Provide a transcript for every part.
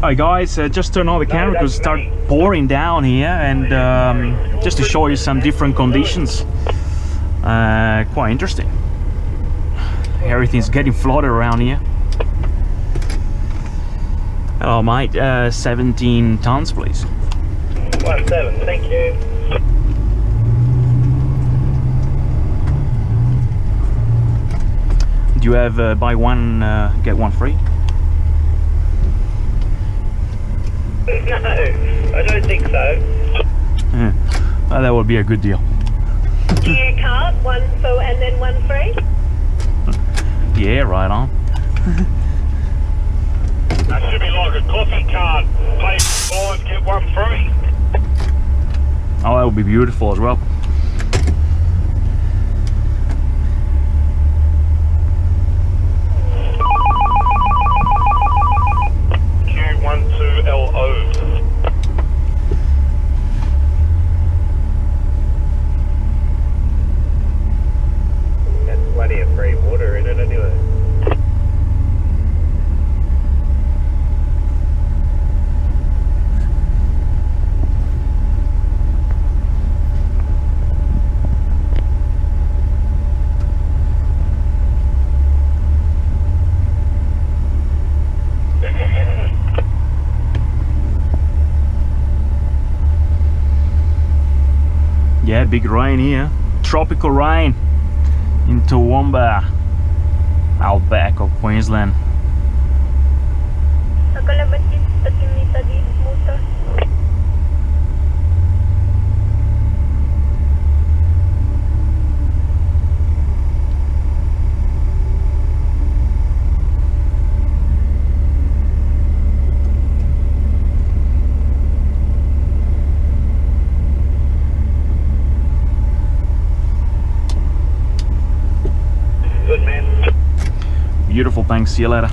Hi guys, just turn on the camera because it started pouring down here, and just to show you some different conditions. Quite interesting. Everything's getting flooded around here. Hello mate, 17 tons please. 17, thank you. Do you have buy one get one free? No, I don't think so. Yeah. Well, that would be a good deal. Do you card one full and then one free? Yeah, right on. That should be like a coffee card. Pay 5, get one free. Oh, that would be beautiful as well. Q12LO. That's plenty of free water in it anyway. Yeah, big rain here. Tropical rain in Toowoomba, outback of Queensland. Good man. Beautiful, thanks, see you later.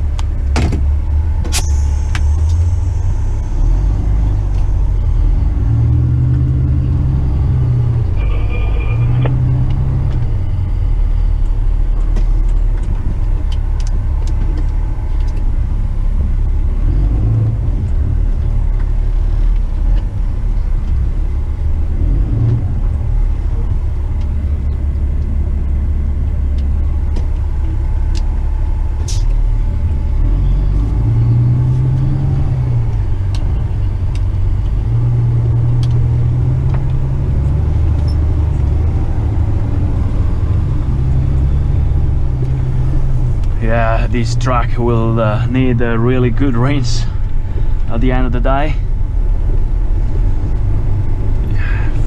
Yeah, this truck will need really good rains at the end of the day.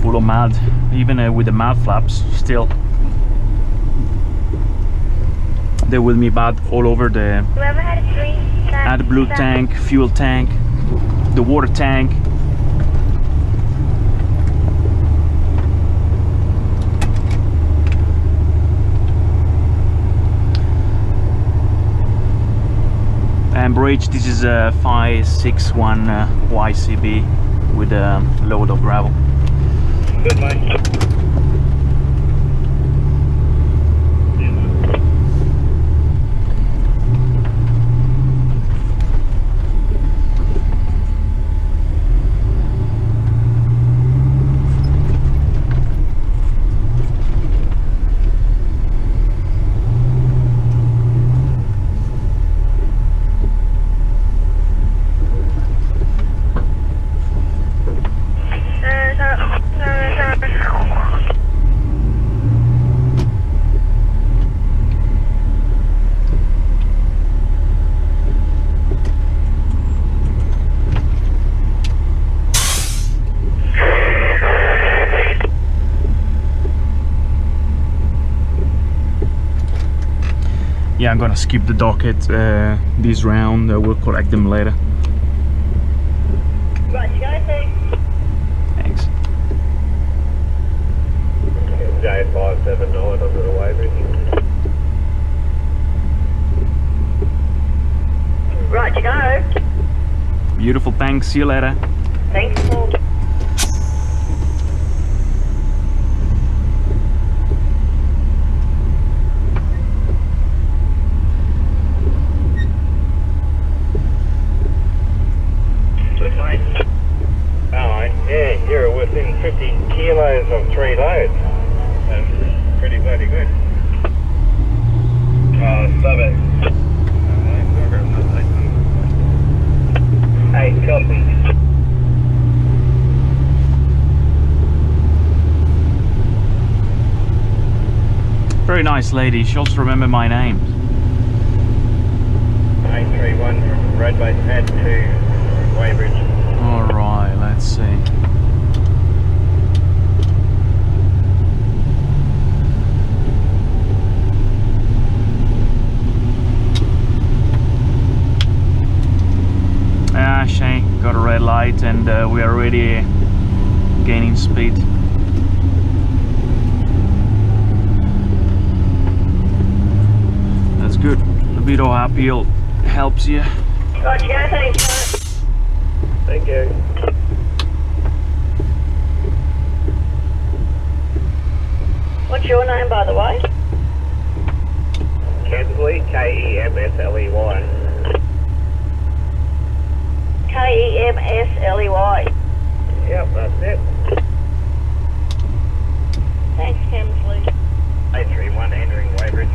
Full of mud, even with the mud flaps, still there will be mud all over the AdBlue tank, fuel tank, the water tank. And bridge, this is a 561 YCB with a load of gravel. Good mate. Yeah, I'm gonna skip the docket this round. We'll collect them later. Right, you guys Thanks. J579 onto the Waverley. Right, you go. Beautiful, thanks, see you later. Thanks. 150 kilos of 3 loads. That's pretty bloody good. Stop it. 8 copy. Very nice lady. She also remembered my name. 831 from Roadway Pad to Weybridge. Alright, let's see. Ah, Shane, got a red light and we are already gaining speed. That's good. A bit of uphill helps you. Roger, thanks. Thank you. What's your name, by the way? Kemsley, Kemsley. Kemsley. Yep, that's it. Thanks, Kemsley. 831 entering Weybridge.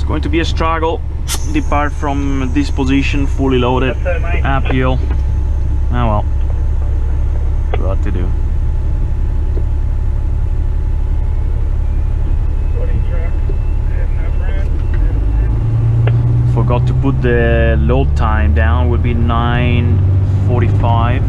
Going to be a struggle. Depart from this position fully loaded uphill. Oh well, what to do. Forgot to put the load time down. Would be 9:45.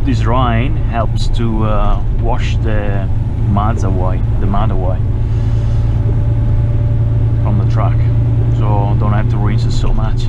this rain helps to wash the mud away from the truck, so don't have to rinse it so much.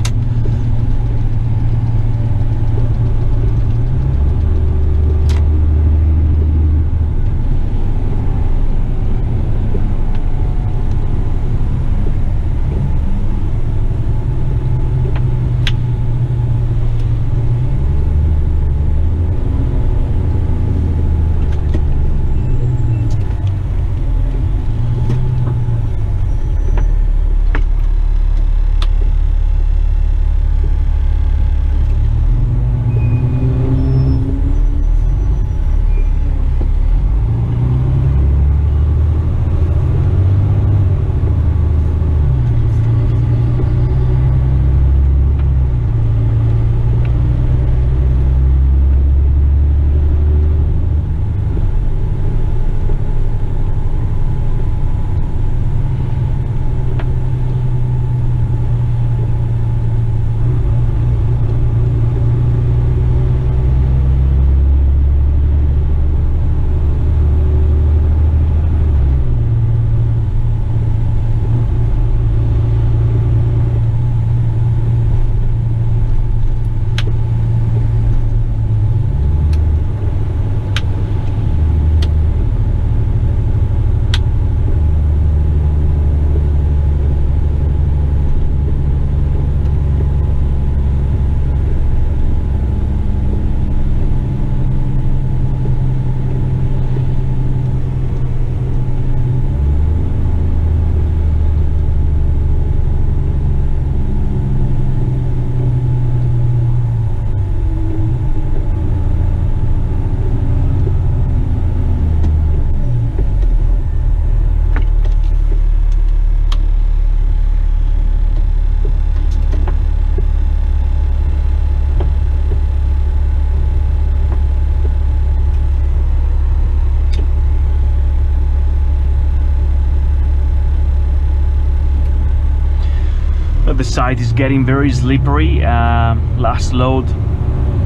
The site is getting very slippery. Last load,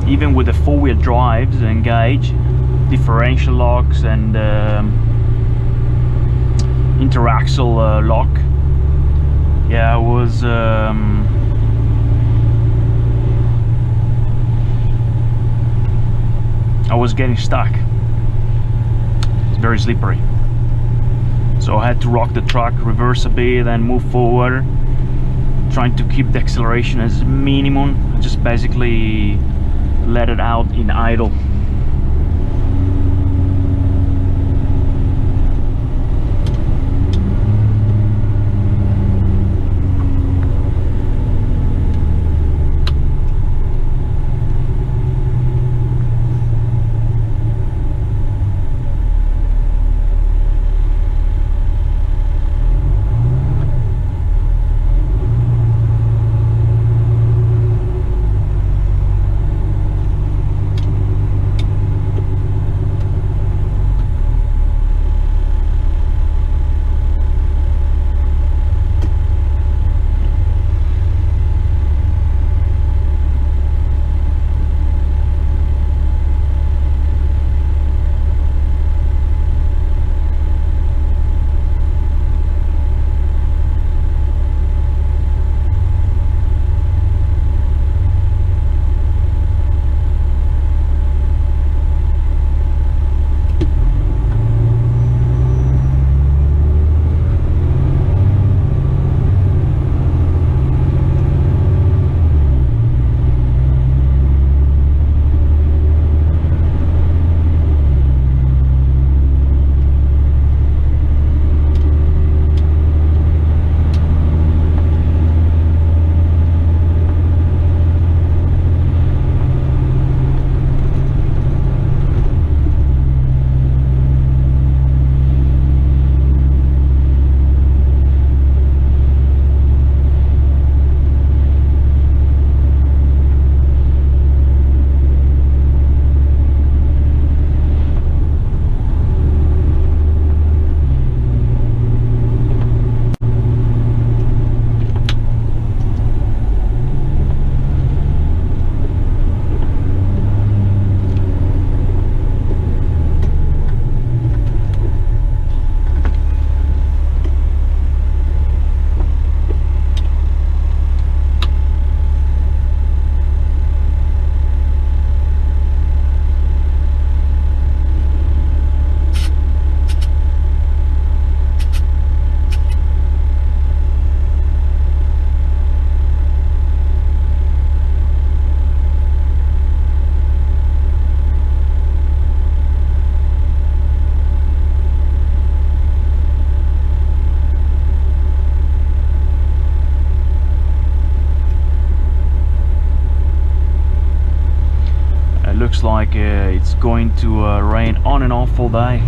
even with the four-wheel drives engaged, differential locks and interaxle lock, yeah, I was getting stuck. It's very slippery, so I had to rock the truck, reverse a bit and move forward, trying to keep the acceleration as minimum, just basically let it out in idle. it's going to rain on and off all day.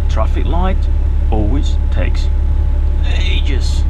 Traffic light always takes ages.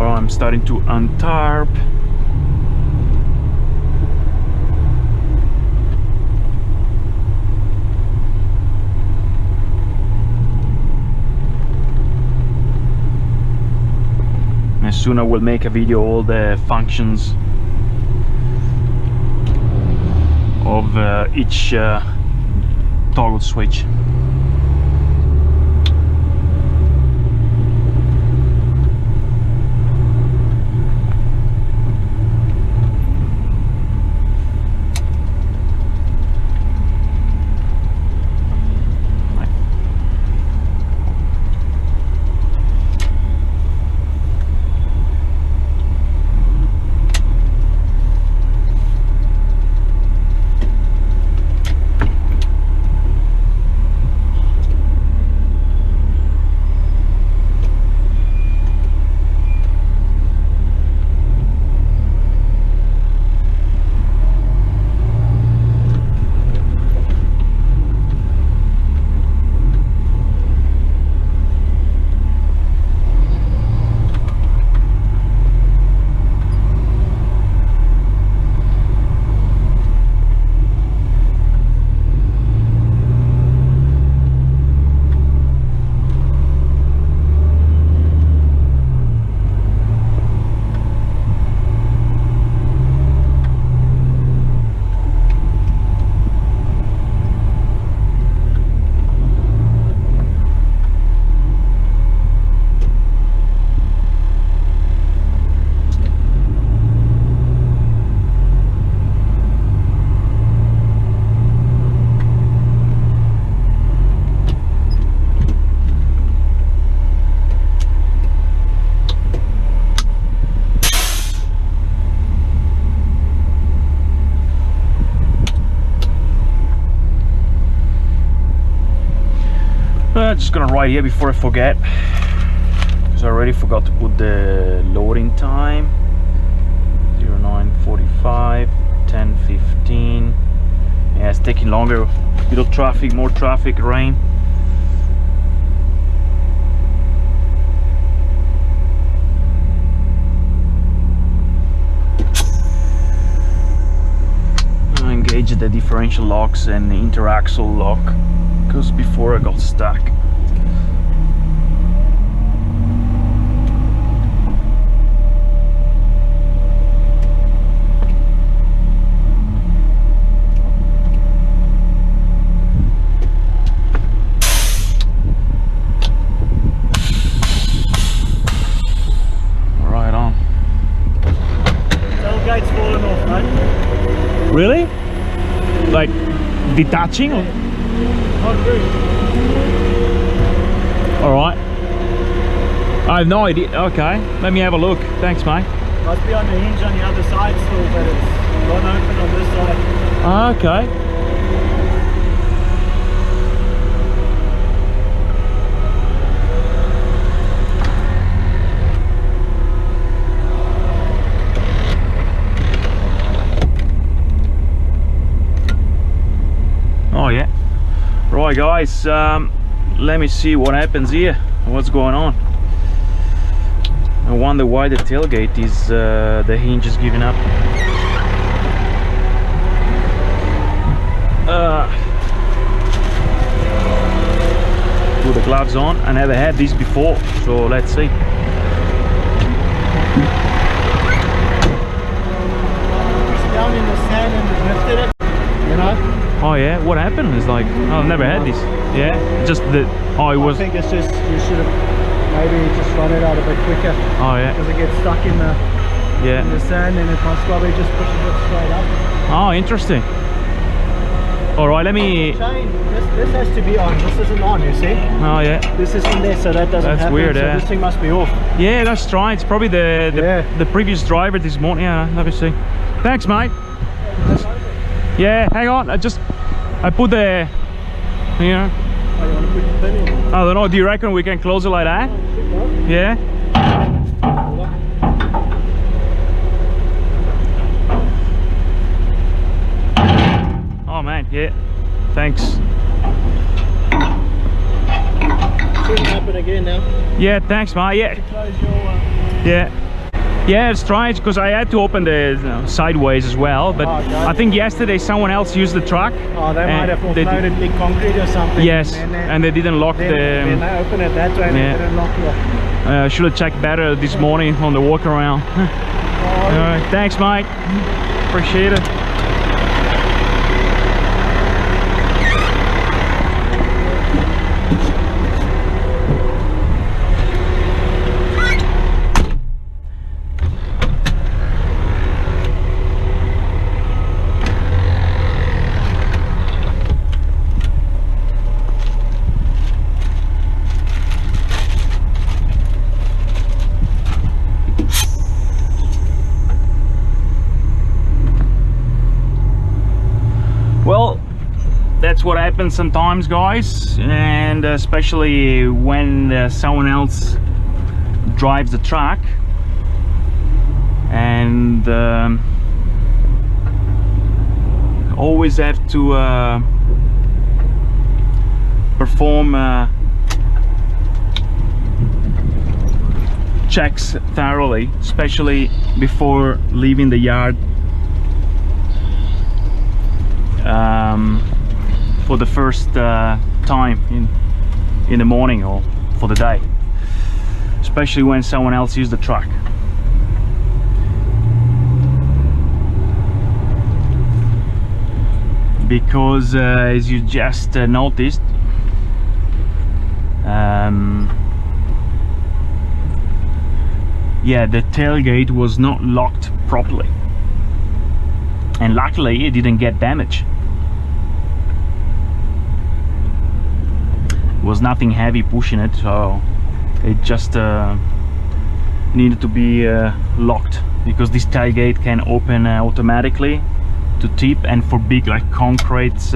I'm starting to untarp. And soon I will make a video all the functions of each toggle switch. just gonna write here before I forget, because I already forgot to put the loading time. 09:45, 10:15. Yeah, it's taking longer. Little traffic, more traffic, rain. I engaged the differential locks and the interaxle lock, because before I got stuck. Really? Like detaching? Or? All right. I have no idea. Okay, let me have a look. Thanks, mate. Must be on the hinge on the other side still, but it's not open on this side. Okay. Oh yeah. Right guys, let me see what happens here. What's going on? I wonder why the tailgate is the hinge is giving up. Put the gloves on. I never had this before, so let's see. It's down in the sand and lifted it, you know? Oh yeah, what happened? It's like, oh, I've never had this. Yeah, just that. Oh, it was. I think it's just, you should have maybe just run it out a bit quicker. Oh yeah. Because it gets stuck in the sand, and it must probably just push it straight up. Oh, interesting. All right, let me. Chain. This has to be on. This isn't on. You see? Oh yeah. This is in there, so that doesn't happen. That's weird. So Yeah. this thing must be off. Yeah, that's right. It's probably the previous driver this morning. Yeah, let me see. Thanks, mate. Yeah, hang on. I put the, Oh, you want to put the pin in? I don't know. Do you reckon we can close it like that? Yeah. Oh man, yeah. Thanks. Shouldn't happen again now. Yeah, thanks, mate. Yeah. Close your. Yeah. Yeah, it's strange because I had to open the sideways as well, but I think yesterday someone else used the truck. Oh, they might have offloaded big concrete or something. Yes, and they didn't lock then they open it that way and they didn't lock it. Should have checked better this morning on the walk around. Alright, thanks mate. Appreciate it. Well, that's what happens sometimes, guys, and especially when someone else drives the truck and always have to perform checks thoroughly, especially before leaving the yard for the first time in the morning or for the day, especially when someone else uses the truck. Because as you just noticed, yeah, the tailgate was not locked properly, and luckily it didn't get damaged. Was nothing heavy pushing it, so it just needed to be locked, because this tailgate can open automatically to tip, and for big like concrete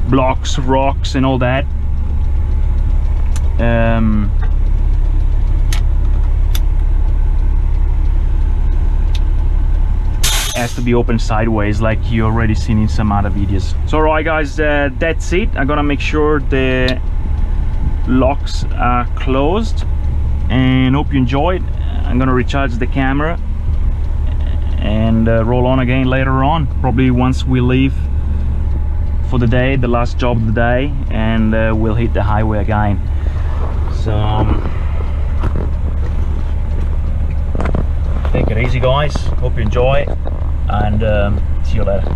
blocks, rocks and all that, has to be open sideways, like you already seen in some other videos. So right guys, that's it. I'm gonna make sure the locks are closed, and hope you enjoyed. I'm gonna recharge the camera and roll on again later on, probably once we leave for the day, the last job of the day, and we'll hit the highway again. So take it easy guys, hope you enjoy, and see you later.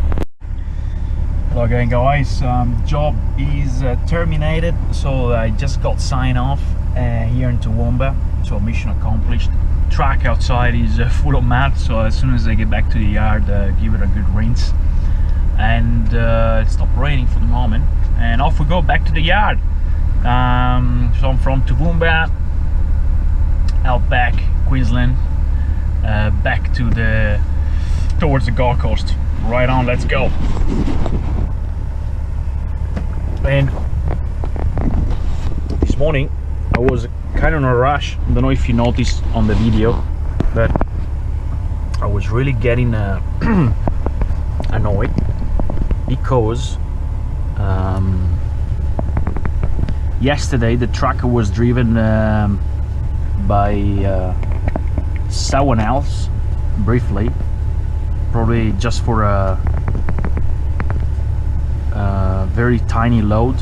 Hello again guys, job is terminated, so I just got signed off here in Toowoomba, so mission accomplished. Track outside is full of mud, so as soon as I get back to the yard, give it a good rinse, and it stopped raining for the moment, and off we go back to the yard. So I'm from Toowoomba, outback Queensland, back to towards the Gold Coast. Right on, let's go. And this morning I was kind of in a rush. I don't know if you noticed on the video, but I was really getting annoyed because yesterday the truck was driven by someone else briefly, probably just for a very tiny load,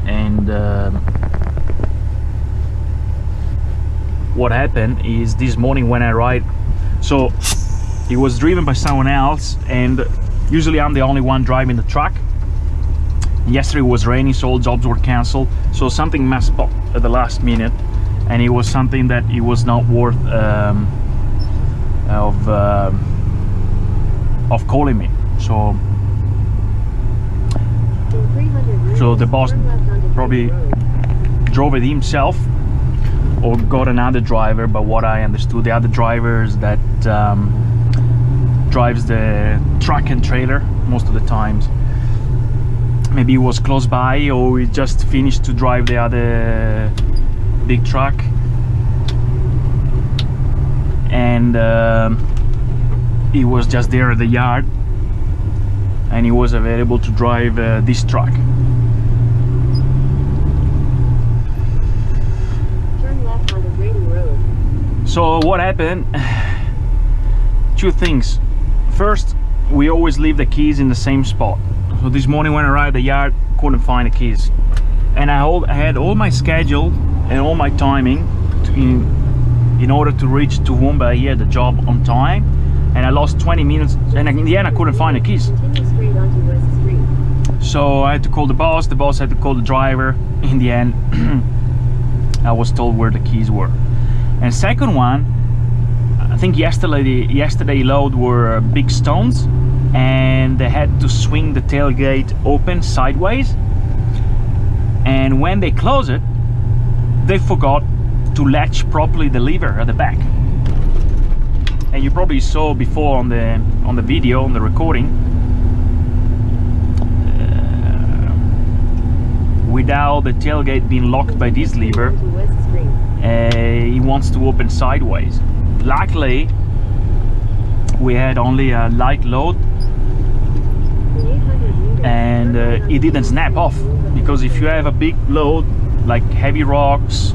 and what happened is this morning when I arrived, so it was driven by someone else, and usually I'm the only one driving the truck. Yesterday it was raining, so all jobs were cancelled, so something messed up at the last minute, and it was something that it was not worth of calling me. So the boss probably drove it himself or got another driver, but what I understood, the other drivers that drives the truck and trailer most of the times, maybe he was close by, or he just finished to drive the other big truck, and he was just there at the yard, and he was available to drive this truck. Turn left onto Grady Road. So what happened? Two things. First, we always leave the keys in the same spot. So this morning when I arrived at the yard, couldn't find the keys, and I had all my schedule and all my timing in order to reach Toowoomba here, the job, on time, and I lost 20 minutes, and in the end I couldn't find the keys. Continue straight onto West Street. So I had to call the boss had to call the driver. In the end I was told where the keys were. And second one, I think yesterday load were big stones, and they had to swing the tailgate open sideways, and when they close it, they forgot to latch properly the lever at the back. And you probably saw before on the video, on the recording, without the tailgate being locked by this lever, he wants to open sideways. Luckily we had only a light load, and it didn't snap off, because if you have a big load like heavy rocks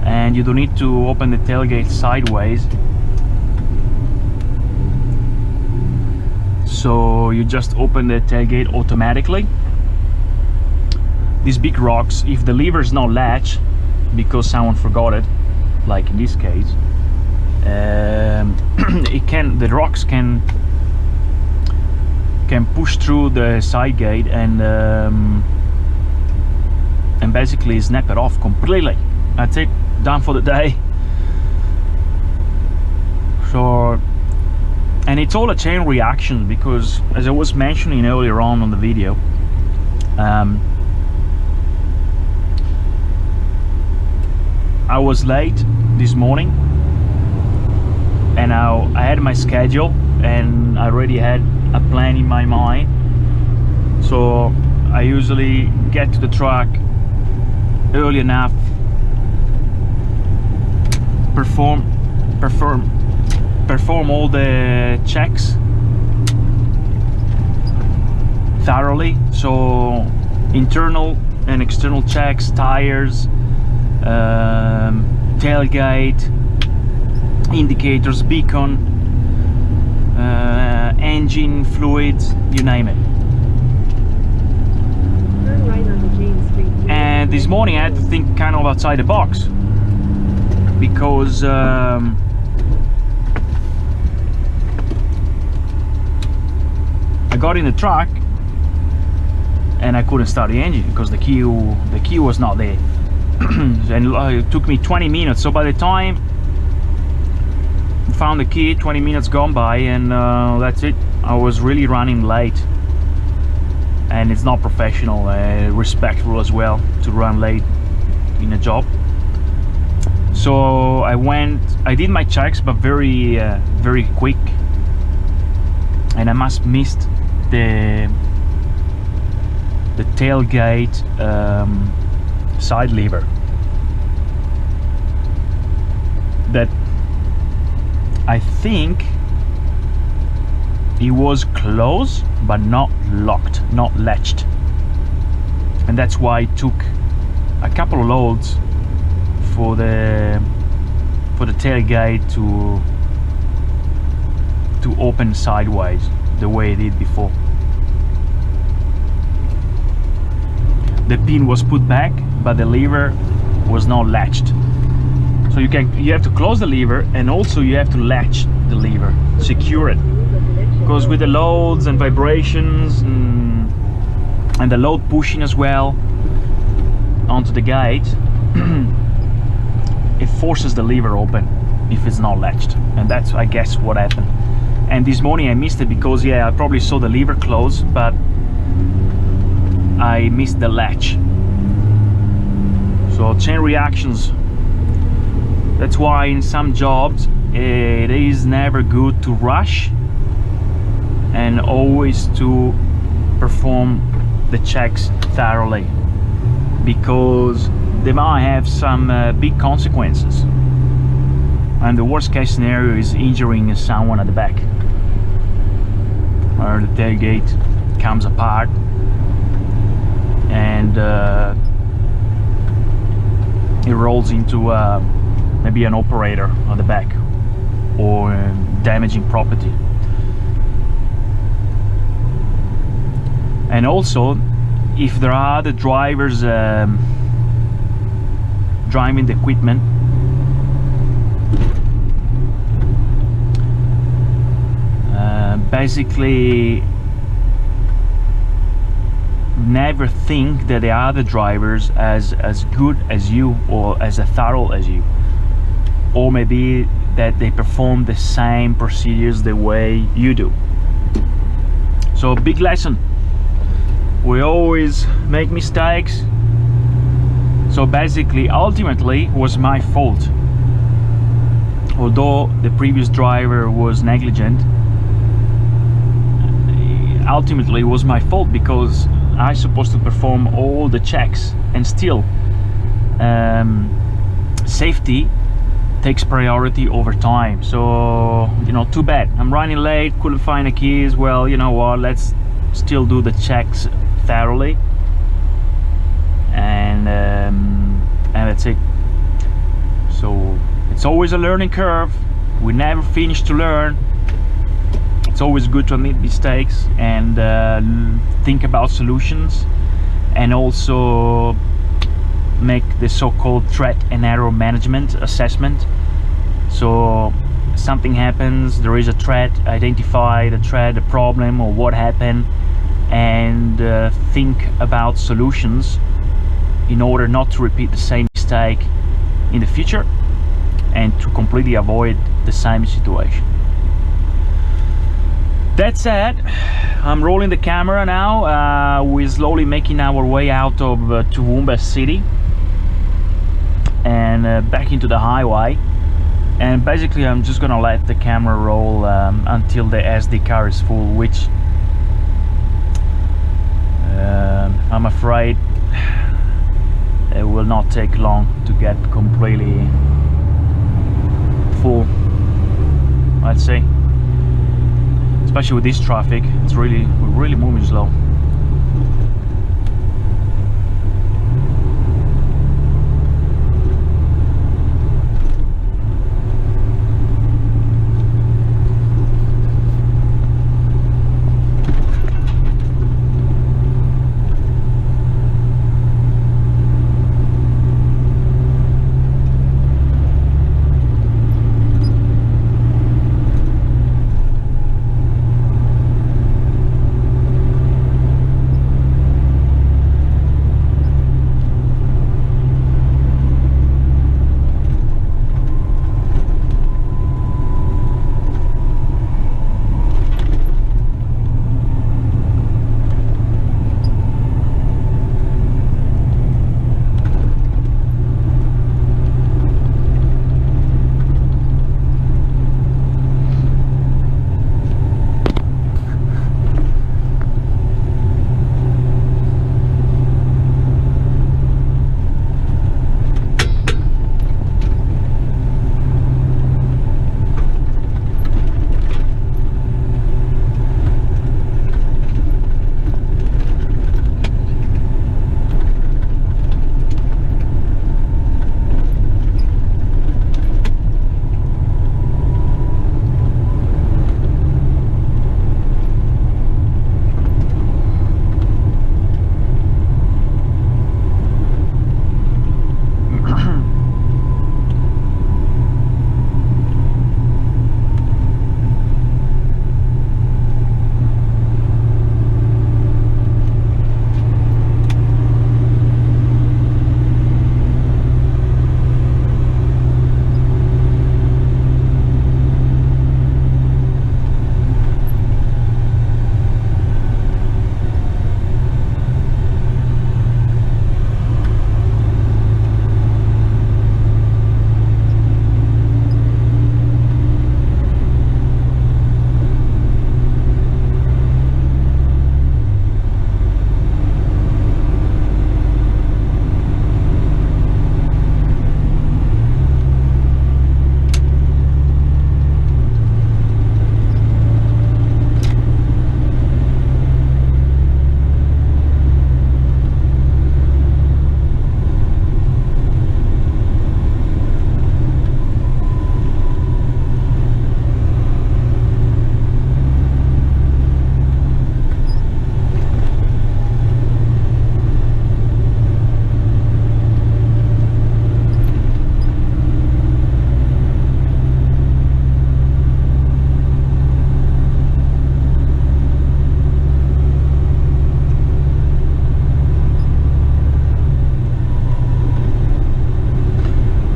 and you don't need to open the tailgate sideways, so you just open the tailgate automatically. These big rocks, if the lever is not latched because someone forgot it, like in this case, the rocks can push through the side gate and basically snap it off completely. That's it, done for the day. So, and it's all a chain reaction, because as I was mentioning earlier on the video, I was late this morning, and I had my schedule and I already had a plan in my mind. So I usually get to the truck early enough, perform all the checks thoroughly. So internal and external checks, tires, tailgate, indicators, beacon, engine, fluids, you name it. Turn right onto James Street. And this morning I had to think kind of outside the box, because I got in the truck and I couldn't start the engine because the key was not there. And it took me 20 minutes, so by the time I found the key, 20 minutes gone by, and that's it. I was really running late, and it's not professional, respectful as well to run late in a job. So I did my checks, but very quick, and I must missed the tailgate side lever that I think it was closed but not locked, not latched, and that's why it took a couple of loads for the tailgate to open sideways the way it did before. The pin was put back, but the lever was not latched. So you have to close the lever, and also you have to latch the lever, secure it. Because with the loads and vibrations and the load pushing as well onto the gate, it forces the lever open if it's not latched, and that's, I guess, what happened. And this morning I missed it because, yeah, I probably saw the lever close, but I missed the latch. So chain reactions. That's why in some jobs it is never good to rush, and always to perform the checks thoroughly, because they might have some big consequences, and the worst case scenario is injuring someone at the back, or the tailgate comes apart and it rolls into maybe an operator on the back, or damaging property. And also, if there are other drivers driving the equipment, basically never think that the other drivers as good as you, or as thorough as you, or maybe that they perform the same procedures the way you do. So big lesson, we always make mistakes. So basically, ultimately, it was my fault. Although the previous driver was negligent, ultimately it was my fault, because I supposed to perform all the checks, and still safety takes priority over time. So, you know, too bad. I'm running late, couldn't find the keys. Well, you know what, let's still do the checks thoroughly, and that's it. So it's always a learning curve. We never finish to learn. It's always good to admit mistakes and think about solutions, and also make the so-called threat and error management assessment. So something happens, there is a threat, identify the threat, the problem, or what happened, and think about solutions in order not to repeat the same mistake in the future, and to completely avoid the same situation. That said, I'm rolling the camera now. We're slowly making our way out of Toowoomba city and back into the highway, and basically I'm just gonna let the camera roll until the SD card is full, which I'm afraid it will not take long to get completely full, I'd say. Especially with this traffic, we're really moving slow.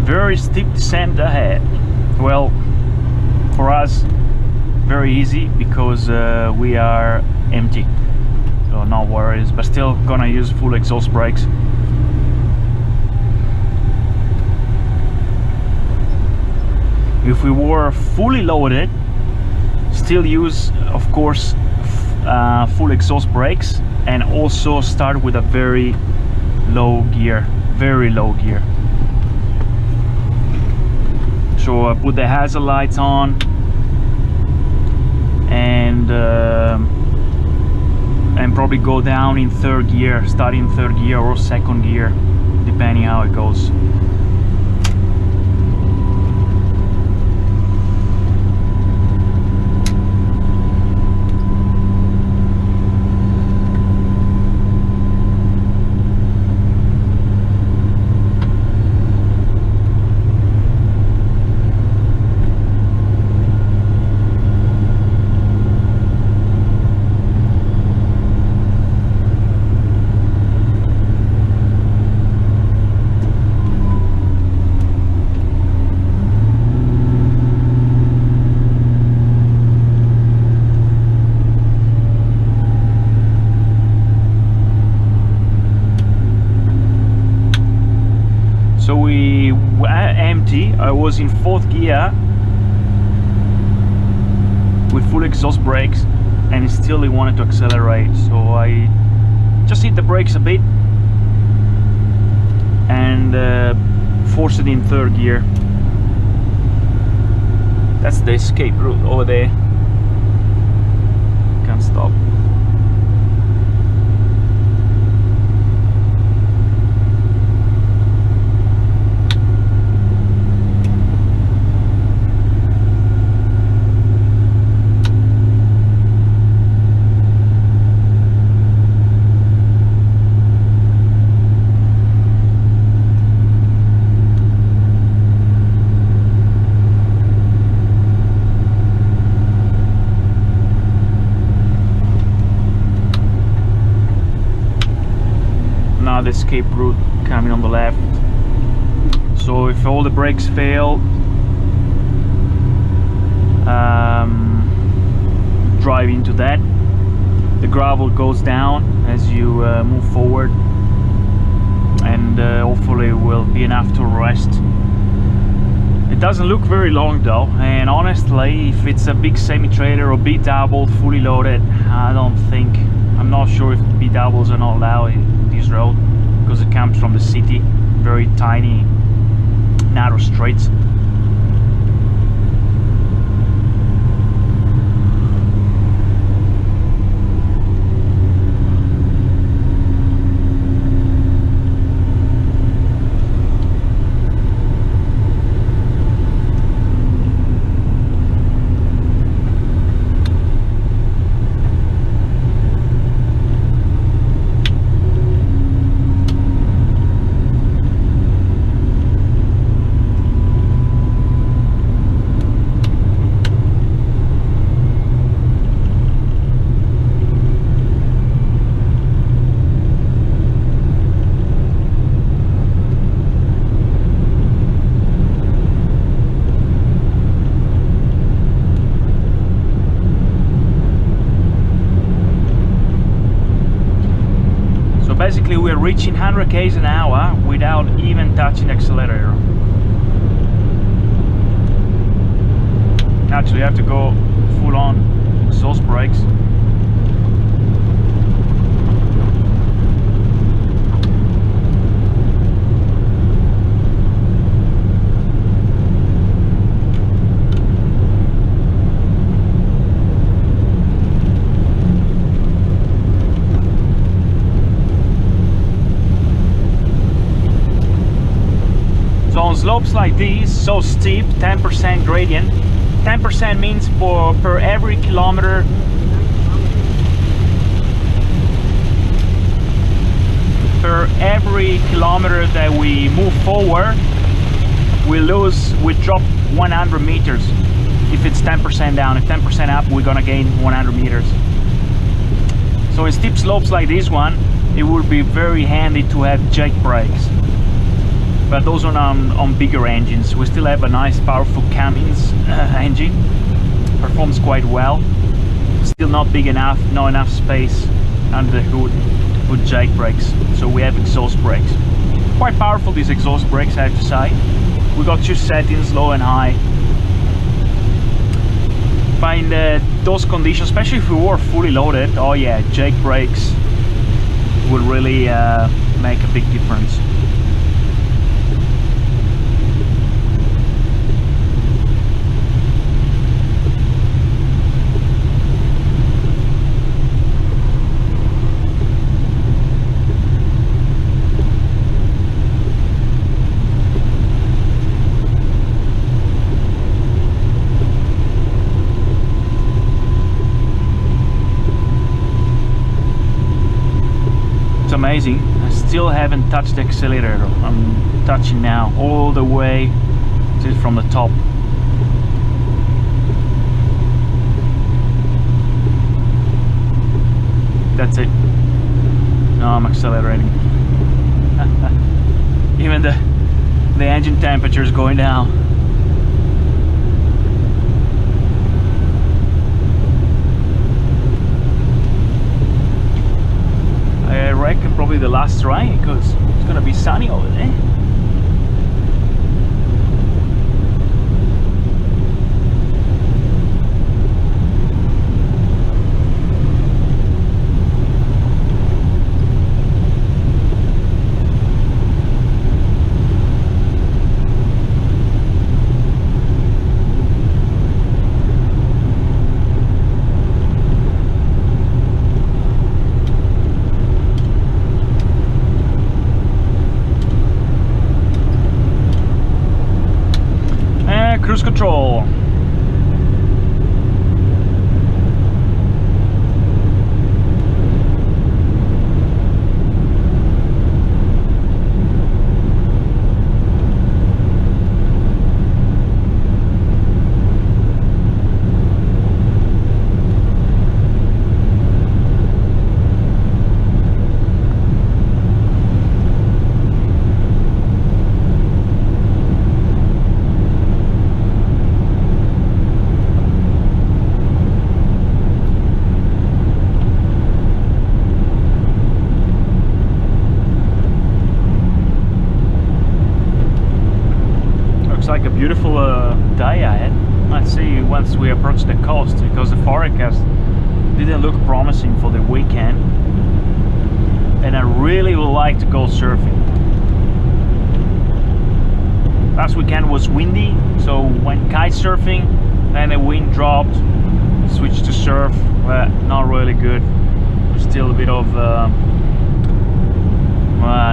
Very steep descent ahead. Well, for us, very easy because we are empty, so no worries, but still gonna use full exhaust brakes. If we were fully loaded, still use, of course, full exhaust brakes, and also start with a very low gear, So put the hazard lights on, and probably go down in third gear, start in third gear or second gear, depending how it goes. So we were empty. I was in fourth gear with full exhaust brakes, and still it wanted to accelerate. So I just hit the brakes a bit, and force it in third gear. That's the escape route over there. Can't stop. The escape route coming on the left. So if all the brakes fail, drive into that. The gravel goes down as you move forward, and hopefully will be enough to rest. It doesn't look very long though, and honestly, if it's a big semi-trailer or B-double fully loaded, I'm not sure if B-doubles are not allowed in this road, because it comes from the city, very tiny, narrow streets. Basically we're reaching 100 km an hour without even touching the accelerator. Actually you have to go full on exhaust brakes. On slopes like these, so steep, 10% gradient. 10% means per every kilometer that we move forward, we drop 100 meters. If it's 10% down, if 10% up, we're gonna gain 100 meters. So in steep slopes like this one, it would be very handy to have jake brakes. But those are on bigger engines. We still have a nice powerful Cummins engine, performs quite well. Still not big enough, not enough space under the hood to put jake brakes, so we have exhaust brakes. Quite powerful these exhaust brakes, I have to say. We got two settings, low and high. But in those conditions, especially if we were fully loaded, oh yeah, jake brakes would really make a big difference. Amazing. I still haven't touched the accelerator. I'm touching now all the way from the top. That's it. Now I'm accelerating. Even the engine temperature is going down. I reckon probably the last try, because it's gonna be sunny over there. cruise control. Like a beautiful day ahead. Let's see once we approach the coast, because the forecast didn't look promising for the weekend, and I really would like to go surfing. Last weekend was windy, so went kite surfing, and the wind dropped, switched to surf, but not really good. Still a bit of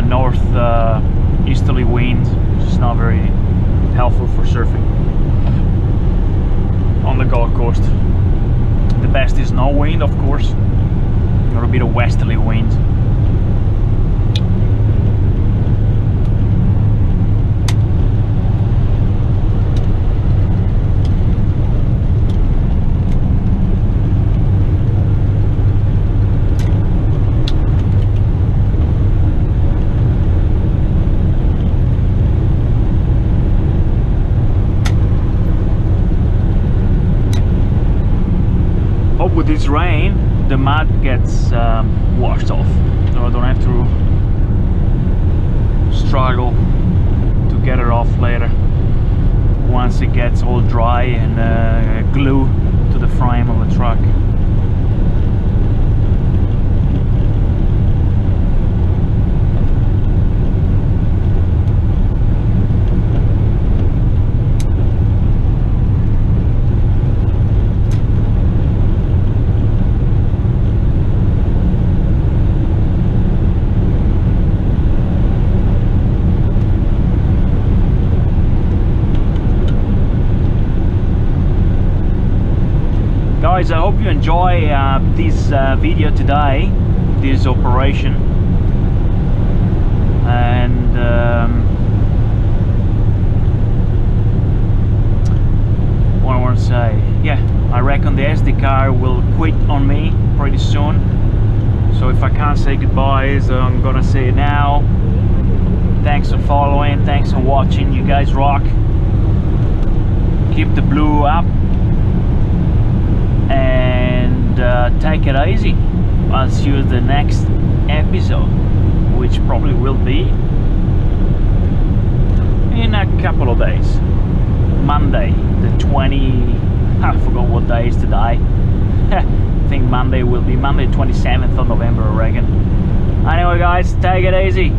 north easterly wind, which is not very helpful for surfing on the Gold Coast. The best is no wind, of course, or a bit of westerly wind. With this rain, the mud gets washed off, so I don't have to struggle to get it off later once it gets all dry and glue to the frame of the truck. Guys, I hope you enjoy this video today, this operation, and what I want to say, yeah, I reckon the SD car will quit on me pretty soon, so if I can't say goodbyes, I'm gonna say it now. Thanks for following, thanks for watching, you guys rock, keep the blue up, and take it easy. I'll see you in the next episode, which probably will be in a couple of days. Monday the 20, I forgot what day is today. I think Monday will be Monday 27th of November, I reckon. Anyway guys, take it easy.